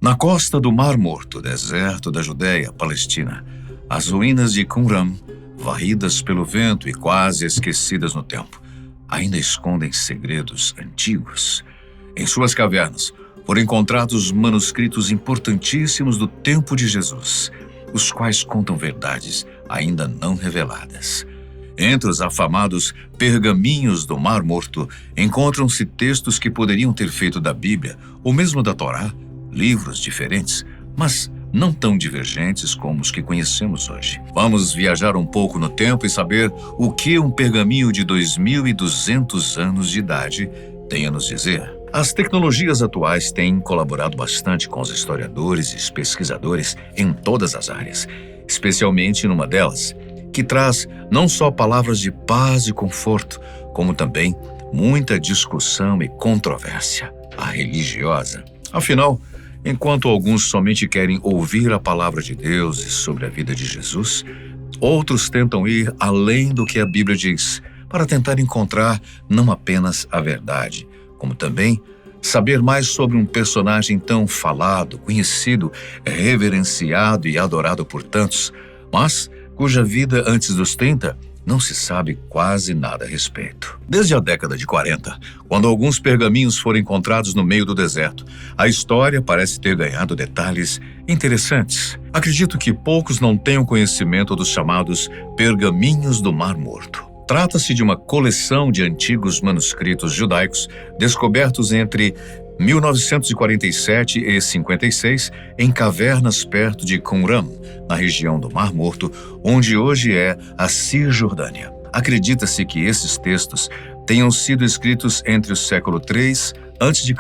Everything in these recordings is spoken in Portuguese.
Na costa do Mar Morto, deserto da Judéia, Palestina, as ruínas de Qumran, varridas pelo vento e quase esquecidas no tempo, ainda escondem segredos antigos. Em suas cavernas foram encontrados manuscritos importantíssimos do tempo de Jesus, os quais contam verdades ainda não reveladas. Entre os afamados pergaminhos do Mar Morto, encontram-se textos que poderiam ter feito da Bíblia, ou mesmo da Torá, livros diferentes, mas não tão divergentes como os que conhecemos hoje. Vamos viajar um pouco no tempo e saber o que um pergaminho de 2.200 anos de idade tem a nos dizer. As tecnologias atuais têm colaborado bastante com os historiadores e pesquisadores em todas as áreas, especialmente numa delas, que traz não só palavras de paz e conforto, como também muita discussão e controvérsia, a religiosa. Afinal, enquanto alguns somente querem ouvir a palavra de Deus e sobre a vida de Jesus, outros tentam ir além do que a Bíblia diz, para tentar encontrar não apenas a verdade, como também saber mais sobre um personagem tão falado, conhecido, reverenciado e adorado por tantos, mas cuja vida antes dos 30 não se sabe quase nada a respeito. Desde a década de 40, quando alguns pergaminhos foram encontrados no meio do deserto, a história parece ter ganhado detalhes interessantes. Acredito que poucos não tenham conhecimento dos chamados pergaminhos do Mar Morto. Trata-se de uma coleção de antigos manuscritos judaicos descobertos entre 1947 e 56 em cavernas perto de Qumran, na região do Mar Morto, onde hoje é a Cisjordânia. Acredita-se que esses textos tenham sido escritos entre o século III a.C.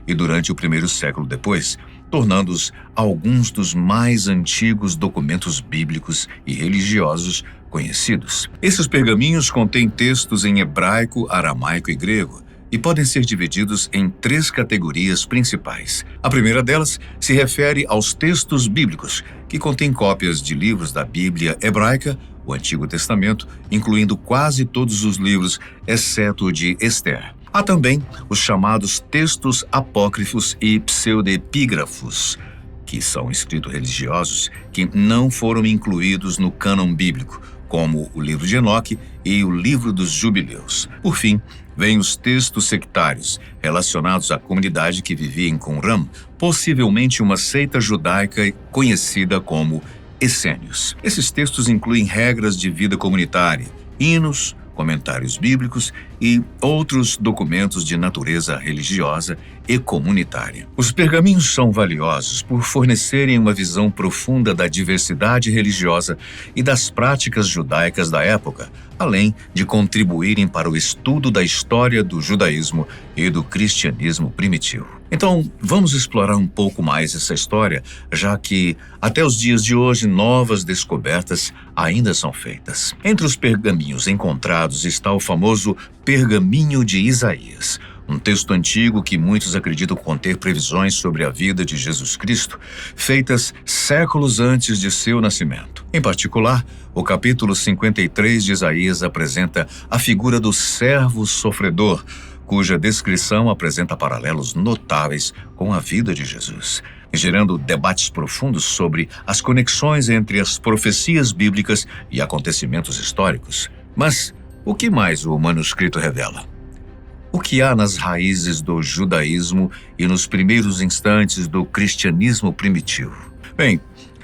e durante o primeiro século depois, tornando-os alguns dos mais antigos documentos bíblicos e religiosos conhecidos. Esses pergaminhos contêm textos em hebraico, aramaico e grego, e podem ser divididos em 3 categorias principais. A primeira delas se refere aos textos bíblicos, que contêm cópias de livros da Bíblia hebraica, o Antigo Testamento, incluindo quase todos os livros, exceto o de Esther. Há também os chamados textos apócrifos e pseudepígrafos, que são escritos religiosos que não foram incluídos no cânon bíblico, como o livro de Enoque e o livro dos Jubileus. Por fim, vêm os textos sectários, relacionados à comunidade que vivia em Qumran, possivelmente uma seita judaica conhecida como essênios. Esses textos incluem regras de vida comunitária, hinos, comentários bíblicos e outros documentos de natureza religiosa e comunitária. Os pergaminhos são valiosos por fornecerem uma visão profunda da diversidade religiosa e das práticas judaicas da época, além de contribuírem para o estudo da história do judaísmo e do cristianismo primitivo. Então, vamos explorar um pouco mais essa história, já que, até os dias de hoje, novas descobertas ainda são feitas. Entre os pergaminhos encontrados está o famoso Pergaminho de Isaías, um texto antigo que muitos acreditam conter previsões sobre a vida de Jesus Cristo, feitas séculos antes de seu nascimento. Em particular, o capítulo 53 de Isaías apresenta a figura do servo sofredor, cuja descrição apresenta paralelos notáveis com a vida de Jesus, gerando debates profundos sobre as conexões entre as profecias bíblicas e acontecimentos históricos. Mas o que mais o manuscrito revela? O que há nas raízes do judaísmo e nos primeiros instantes do cristianismo primitivo? Bem,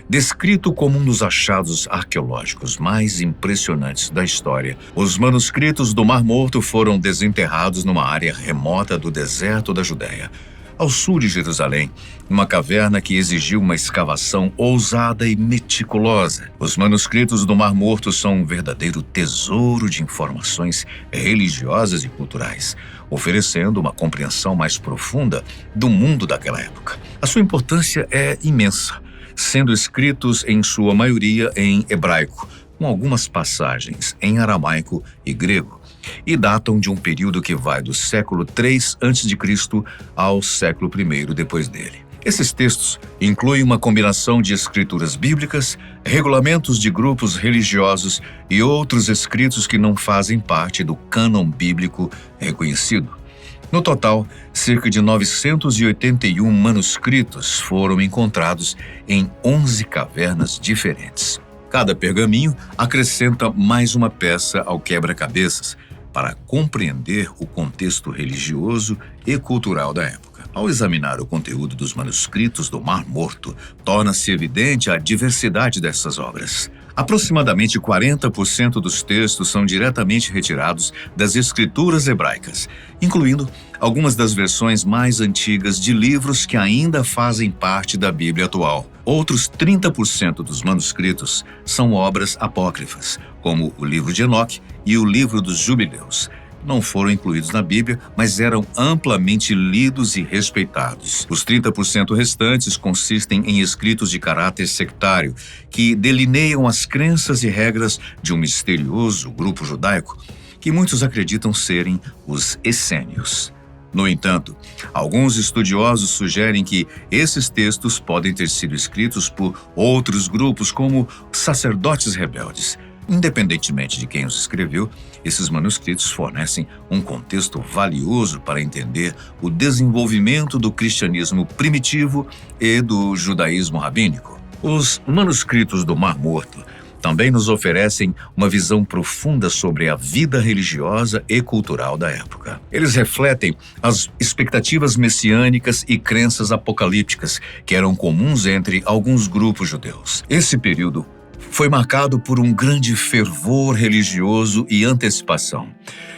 descrito como um dos achados arqueológicos mais impressionantes da história, os manuscritos do Mar Morto foram desenterrados numa área remota do deserto da Judéia, ao sul de Jerusalém, numa caverna que exigiu uma escavação ousada e meticulosa. Os manuscritos do Mar Morto são um verdadeiro tesouro de informações religiosas e culturais, oferecendo uma compreensão mais profunda do mundo daquela época. A sua importância é imensa, sendo escritos em sua maioria em hebraico, com algumas passagens em aramaico e grego, e datam de um período que vai do século III a.C. ao século I depois dele. Esses textos incluem uma combinação de escrituras bíblicas, regulamentos de grupos religiosos e outros escritos que não fazem parte do cânon bíblico reconhecido. No total, cerca de 981 manuscritos foram encontrados em 11 cavernas diferentes. Cada pergaminho acrescenta mais uma peça ao quebra-cabeças para compreender o contexto religioso e cultural da época. Ao examinar o conteúdo dos manuscritos do Mar Morto, torna-se evidente a diversidade dessas obras. Aproximadamente 40% dos textos são diretamente retirados das escrituras hebraicas, incluindo algumas das versões mais antigas de livros que ainda fazem parte da Bíblia atual. Outros 30% dos manuscritos são obras apócrifas, como o livro de Enoque e o livro dos Jubileus. Não foram incluídos na Bíblia, mas eram amplamente lidos e respeitados. Os 30% restantes consistem em escritos de caráter sectário, que delineiam as crenças e regras de um misterioso grupo judaico, que muitos acreditam serem os essênios. No entanto, alguns estudiosos sugerem que esses textos podem ter sido escritos por outros grupos, como sacerdotes rebeldes. Independentemente de quem os escreveu, esses manuscritos fornecem um contexto valioso para entender o desenvolvimento do cristianismo primitivo e do judaísmo rabínico. Os manuscritos do Mar Morto também nos oferecem uma visão profunda sobre a vida religiosa e cultural da época. Eles refletem as expectativas messiânicas e crenças apocalípticas que eram comuns entre alguns grupos judeus. Esse período foi marcado por um grande fervor religioso e antecipação,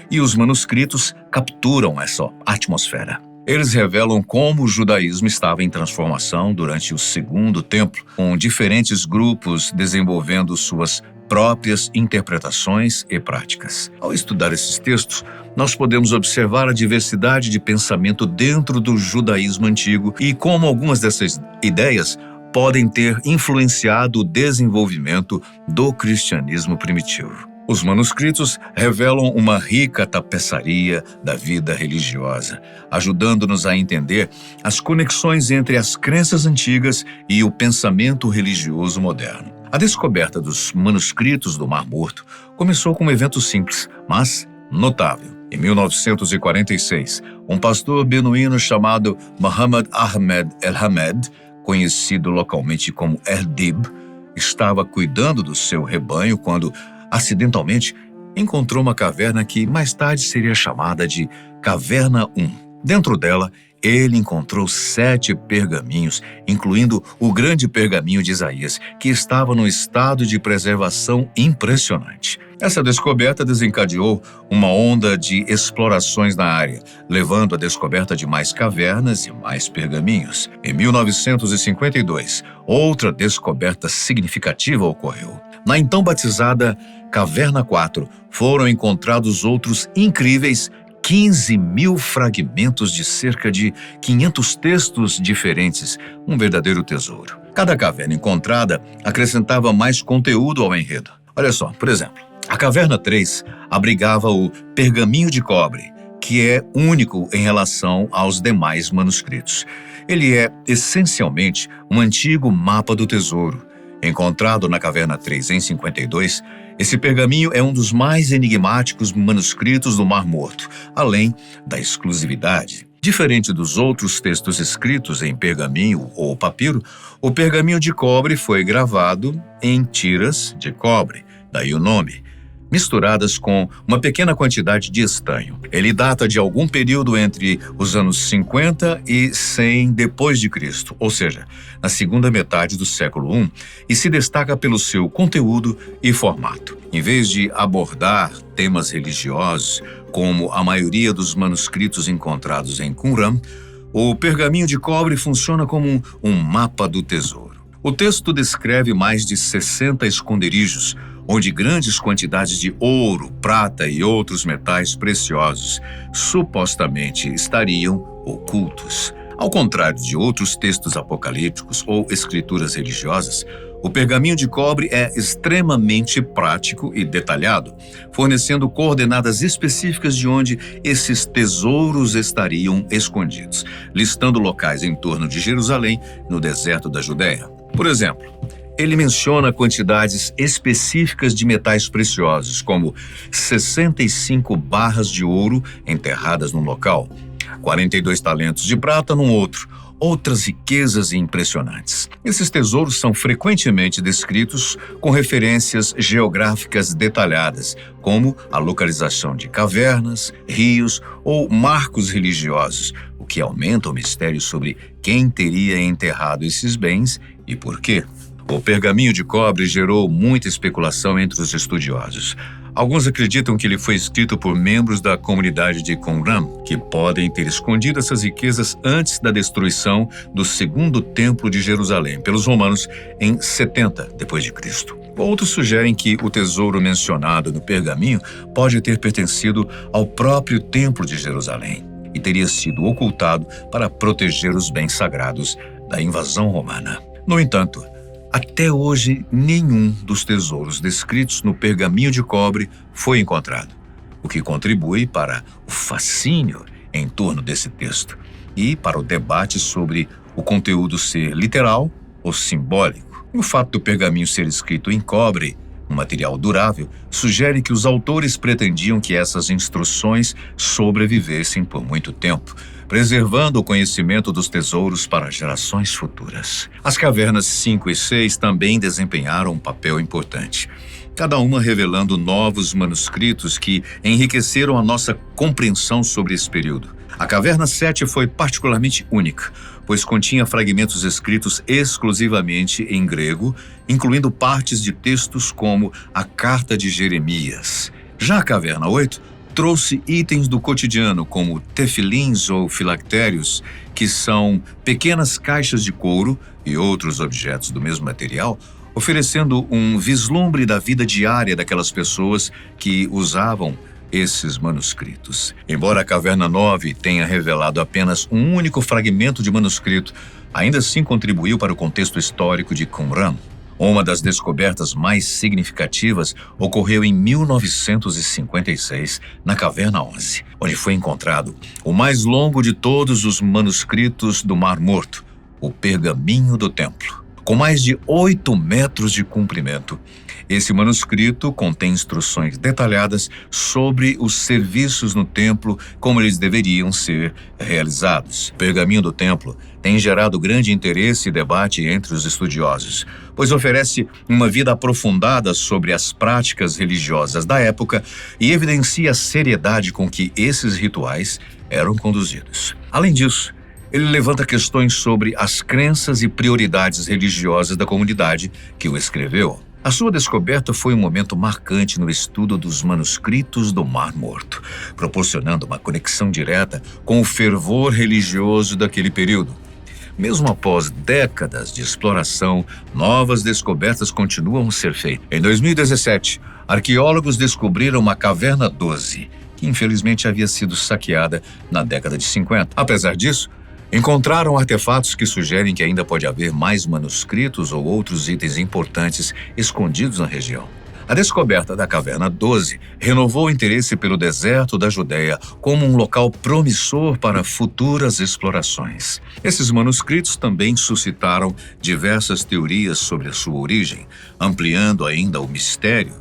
e os manuscritos capturam essa atmosfera. Eles revelam como o judaísmo estava em transformação durante o Segundo Templo, com diferentes grupos desenvolvendo suas próprias interpretações e práticas. Ao estudar esses textos, nós podemos observar a diversidade de pensamento dentro do judaísmo antigo e como algumas dessas ideias podem ter influenciado o desenvolvimento do cristianismo primitivo. Os manuscritos revelam uma rica tapeçaria da vida religiosa, ajudando-nos a entender as conexões entre as crenças antigas e o pensamento religioso moderno. A descoberta dos manuscritos do Mar Morto começou com um evento simples, mas notável. Em 1946, um pastor beduíno chamado Muhammad Ahmed El-Hamed, conhecido localmente como Erdib, estava cuidando do seu rebanho quando, acidentalmente, encontrou uma caverna que mais tarde seria chamada de Caverna 1. Dentro dela, ele encontrou 7 pergaminhos, incluindo o grande pergaminho de Isaías, que estava num estado de preservação impressionante. Essa descoberta desencadeou uma onda de explorações na área, levando à descoberta de mais cavernas e mais pergaminhos. Em 1952, outra descoberta significativa ocorreu. Na então batizada Caverna 4, foram encontrados outros incríveis 15.000 fragmentos de cerca de 500 textos diferentes, um verdadeiro tesouro. Cada caverna encontrada acrescentava mais conteúdo ao enredo. Olha só, por exemplo, a Caverna 3 abrigava o Pergaminho de Cobre, que é único em relação aos demais manuscritos. Ele é, essencialmente, um antigo mapa do tesouro. Encontrado na Caverna 3 em 52, esse pergaminho é um dos mais enigmáticos manuscritos do Mar Morto, além da exclusividade. Diferente dos outros textos escritos em pergaminho ou papiro, o pergaminho de cobre foi gravado em tiras de cobre, daí o nome, misturadas com uma pequena quantidade de estanho. Ele data de algum período entre os anos 50 e 100 depois de Cristo, ou seja, na segunda metade do século I, e se destaca pelo seu conteúdo e formato. Em vez de abordar temas religiosos, como a maioria dos manuscritos encontrados em Qumran, o pergaminho de cobre funciona como um mapa do tesouro. O texto descreve mais de 60 esconderijos, onde grandes quantidades de ouro, prata e outros metais preciosos supostamente estariam ocultos. Ao contrário de outros textos apocalípticos ou escrituras religiosas, o pergaminho de cobre é extremamente prático e detalhado, fornecendo coordenadas específicas de onde esses tesouros estariam escondidos, listando locais em torno de Jerusalém, no deserto da Judéia. Por exemplo, ele menciona quantidades específicas de metais preciosos, como 65 barras de ouro enterradas no local, 42 talentos de prata num outro, outras riquezas impressionantes. Esses tesouros são frequentemente descritos com referências geográficas detalhadas, como a localização de cavernas, rios ou marcos religiosos, o que aumenta o mistério sobre quem teria enterrado esses bens e por quê. O pergaminho de cobre gerou muita especulação entre os estudiosos. Alguns acreditam que ele foi escrito por membros da comunidade de Qumran, que podem ter escondido essas riquezas antes da destruição do segundo templo de Jerusalém pelos romanos em 70 d.C. Outros sugerem que o tesouro mencionado no pergaminho pode ter pertencido ao próprio templo de Jerusalém e teria sido ocultado para proteger os bens sagrados da invasão romana. No entanto, até hoje, nenhum dos tesouros descritos no pergaminho de cobre foi encontrado, o que contribui para o fascínio em torno desse texto e para o debate sobre o conteúdo ser literal ou simbólico. O fato do pergaminho ser escrito em cobre, um material durável, sugere que os autores pretendiam que essas instruções sobrevivessem por muito tempo, preservando o conhecimento dos tesouros para gerações futuras. As cavernas 5 e 6 também desempenharam um papel importante, cada uma revelando novos manuscritos que enriqueceram a nossa compreensão sobre esse período. A caverna 7 foi particularmente única, pois continha fragmentos escritos exclusivamente em grego, incluindo partes de textos como a Carta de Jeremias. Já a caverna 8 trouxe itens do cotidiano, como tefilins ou filactérios, que são pequenas caixas de couro e outros objetos do mesmo material, oferecendo um vislumbre da vida diária daquelas pessoas que usavam esses manuscritos. Embora a caverna 9 tenha revelado apenas um único fragmento de manuscrito, ainda assim contribuiu para o contexto histórico de Qumran. Uma das descobertas mais significativas ocorreu em 1956, na Caverna 11, onde foi encontrado o mais longo de todos os manuscritos do Mar Morto, o Pergaminho do Templo. Com mais de 8 metros de comprimento, esse manuscrito contém instruções detalhadas sobre os serviços no templo, como eles deveriam ser realizados. O Pergaminho do Templo tem gerado grande interesse e debate entre os estudiosos, pois oferece uma vida aprofundada sobre as práticas religiosas da época e evidencia a seriedade com que esses rituais eram conduzidos. Além disso, ele levanta questões sobre as crenças e prioridades religiosas da comunidade que o escreveu. A sua descoberta foi um momento marcante no estudo dos manuscritos do Mar Morto, proporcionando uma conexão direta com o fervor religioso daquele período. Mesmo após décadas de exploração, novas descobertas continuam a ser feitas. Em 2017, arqueólogos descobriram uma caverna 12, que infelizmente havia sido saqueada na década de 50. Apesar disso, encontraram artefatos que sugerem que ainda pode haver mais manuscritos ou outros itens importantes escondidos na região. A descoberta da Caverna 12 renovou o interesse pelo deserto da Judéia como um local promissor para futuras explorações. Esses manuscritos também suscitaram diversas teorias sobre a sua origem, ampliando ainda o mistério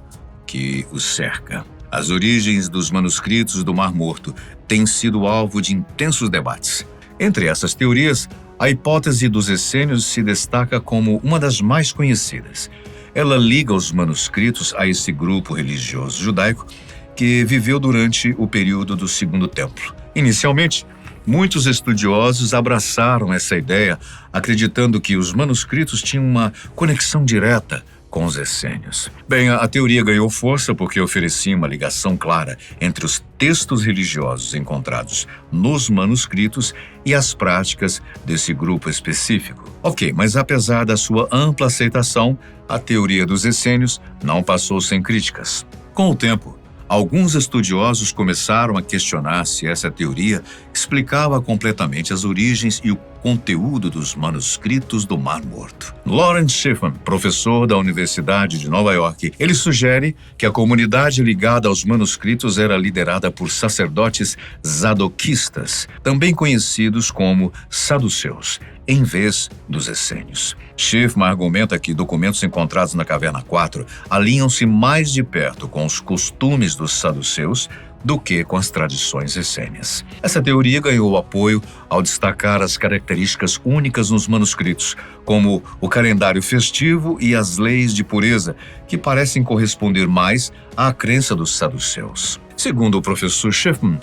que os cerca. As origens dos manuscritos do Mar Morto têm sido alvo de intensos debates. Entre essas teorias, a hipótese dos essênios se destaca como uma das mais conhecidas. Ela liga os manuscritos a esse grupo religioso judaico que viveu durante o período do Segundo Templo. Inicialmente, muitos estudiosos abraçaram essa ideia, acreditando que os manuscritos tinham uma conexão direta com os essênios. Bem, a teoria ganhou força porque oferecia uma ligação clara entre os textos religiosos encontrados nos manuscritos e as práticas desse grupo específico. Ok, mas apesar da sua ampla aceitação, a teoria dos essênios não passou sem críticas. Com o tempo, alguns estudiosos começaram a questionar se essa teoria explicava completamente as origens e o conteúdo dos manuscritos do Mar Morto. Lawrence Schiffman, professor da Universidade de Nova York, ele sugere que a comunidade ligada aos manuscritos era liderada por sacerdotes zadoquistas, também conhecidos como saduceus, em vez dos essênios. Schiffman argumenta que documentos encontrados na Caverna 4 alinham-se mais de perto com os costumes dos saduceus do que com as tradições essênias. Essa teoria ganhou apoio ao destacar as características únicas nos manuscritos, como o calendário festivo e as leis de pureza, que parecem corresponder mais à crença dos saduceus. Segundo o professor Schiffman,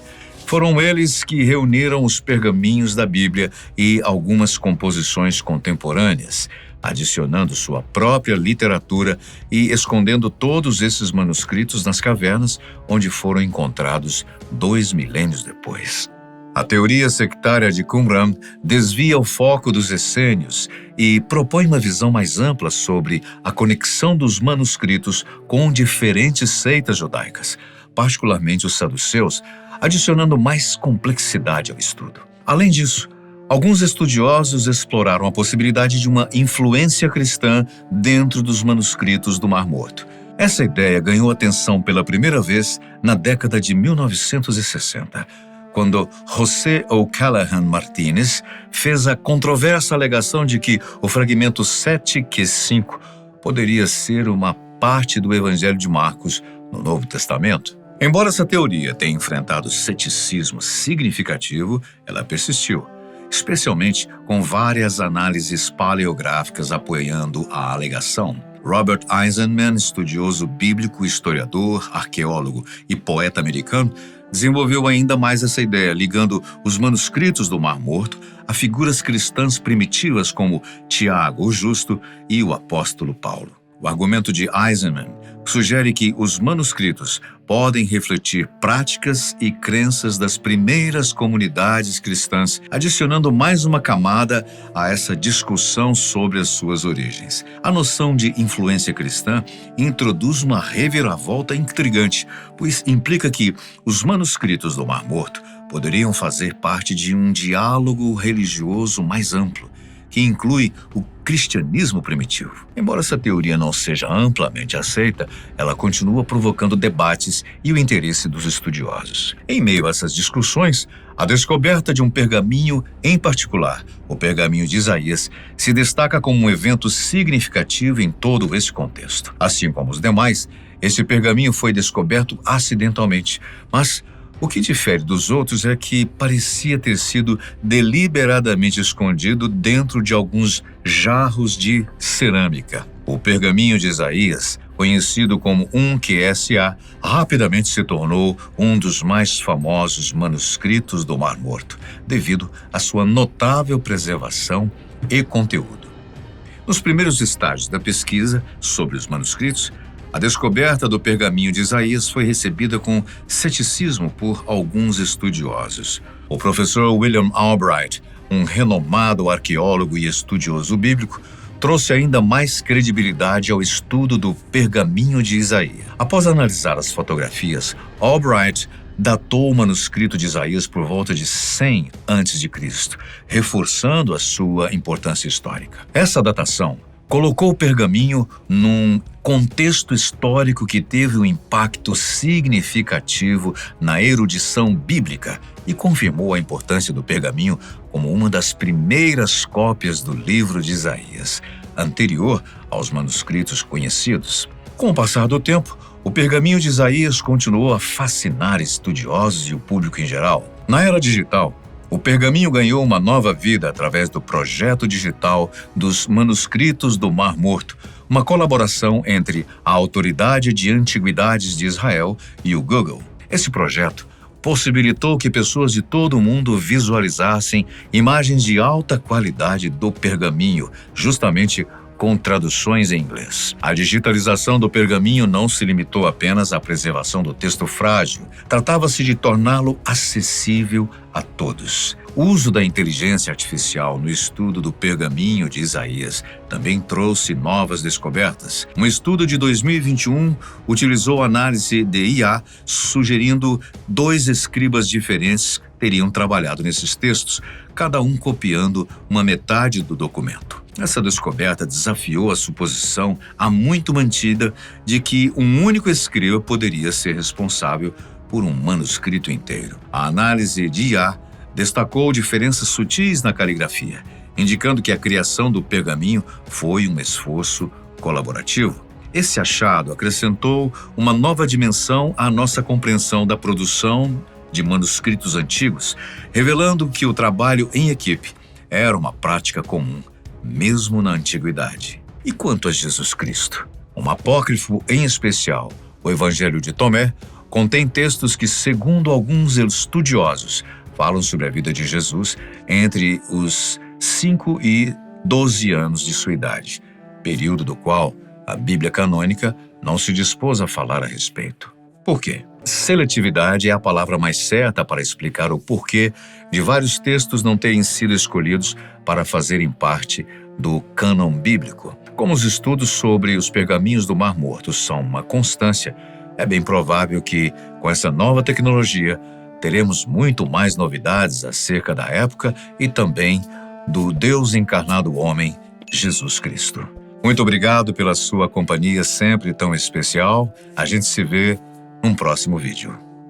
foram eles que reuniram os pergaminhos da Bíblia e algumas composições contemporâneas, adicionando sua própria literatura e escondendo todos esses manuscritos nas cavernas, onde foram encontrados 2 milênios depois. A teoria sectária de Qumran desvia o foco dos essênios e propõe uma visão mais ampla sobre a conexão dos manuscritos com diferentes seitas judaicas, particularmente os saduceus, adicionando mais complexidade ao estudo. Além disso, alguns estudiosos exploraram a possibilidade de uma influência cristã dentro dos manuscritos do Mar Morto. Essa ideia ganhou atenção pela primeira vez na década de 1960, quando José O'Callaghan Martínez fez a controversa alegação de que o fragmento 7q5 poderia ser uma parte do Evangelho de Marcos no Novo Testamento. Embora essa teoria tenha enfrentado ceticismo significativo, ela persistiu, especialmente com várias análises paleográficas apoiando a alegação. Robert Eisenman, estudioso bíblico, historiador, arqueólogo e poeta americano, desenvolveu ainda mais essa ideia, ligando os manuscritos do Mar Morto a figuras cristãs primitivas como Tiago, o Justo, e o apóstolo Paulo. O argumento de Eisenman sugere que os manuscritos podem refletir práticas e crenças das primeiras comunidades cristãs, adicionando mais uma camada a essa discussão sobre as suas origens. A noção de influência cristã introduz uma reviravolta intrigante, pois implica que os manuscritos do Mar Morto poderiam fazer parte de um diálogo religioso mais amplo, que inclui o cristianismo primitivo. Embora essa teoria não seja amplamente aceita, ela continua provocando debates e o interesse dos estudiosos. Em meio a essas discussões, a descoberta de um pergaminho em particular, o pergaminho de Isaías, se destaca como um evento significativo em todo esse contexto. Assim como os demais, esse pergaminho foi descoberto acidentalmente, mas o que difere dos outros é que parecia ter sido deliberadamente escondido dentro de alguns jarros de cerâmica. O pergaminho de Isaías, conhecido como 1QSA, rapidamente se tornou um dos mais famosos manuscritos do Mar Morto, devido à sua notável preservação e conteúdo. Nos primeiros estágios da pesquisa sobre os manuscritos, a descoberta do pergaminho de Isaías foi recebida com ceticismo por alguns estudiosos. O professor William Albright, um renomado arqueólogo e estudioso bíblico, trouxe ainda mais credibilidade ao estudo do pergaminho de Isaías. Após analisar as fotografias, Albright datou o manuscrito de Isaías por volta de 100 a.C., reforçando a sua importância histórica. Essa datação colocou o pergaminho num contexto histórico que teve um impacto significativo na erudição bíblica e confirmou a importância do pergaminho como uma das primeiras cópias do livro de Isaías, anterior aos manuscritos conhecidos. Com o passar do tempo, o pergaminho de Isaías continuou a fascinar estudiosos e o público em geral. Na era digital, o pergaminho ganhou uma nova vida através do projeto digital dos manuscritos do Mar Morto, uma colaboração entre a Autoridade de Antiguidades de Israel e o Google. Esse projeto possibilitou que pessoas de todo o mundo visualizassem imagens de alta qualidade do pergaminho, justamente com traduções em inglês. A digitalização do pergaminho não se limitou apenas à preservação do texto frágil, tratava-se de torná-lo acessível a todos. O uso da inteligência artificial no estudo do pergaminho de Isaías também trouxe novas descobertas. Um estudo de 2021 utilizou análise de IA, sugerindo 2 escribas diferentes teriam trabalhado nesses textos, cada um copiando uma metade do documento. Essa descoberta desafiou a suposição há muito mantida de que um único escriba poderia ser responsável por um manuscrito inteiro. A análise de IA destacou diferenças sutis na caligrafia, indicando que a criação do pergaminho foi um esforço colaborativo. Esse achado acrescentou uma nova dimensão à nossa compreensão da produção de manuscritos antigos, revelando que o trabalho em equipe era uma prática comum, mesmo na antiguidade. E quanto a Jesus Cristo? Um apócrifo em especial, o Evangelho de Tomé, contém textos que, segundo alguns estudiosos, falam sobre a vida de Jesus entre os 5 e 12 anos de sua idade, período do qual a Bíblia canônica não se dispôs a falar a respeito. Por quê? Seletividade é a palavra mais certa para explicar o porquê de vários textos não terem sido escolhidos para fazerem parte do cânon bíblico. Como os estudos sobre os pergaminhos do Mar Morto são uma constância, é bem provável que, com essa nova tecnologia, teremos muito mais novidades acerca da época e também do Deus encarnado homem, Jesus Cristo. Muito obrigado pela sua companhia sempre tão especial. A gente se vê num próximo vídeo.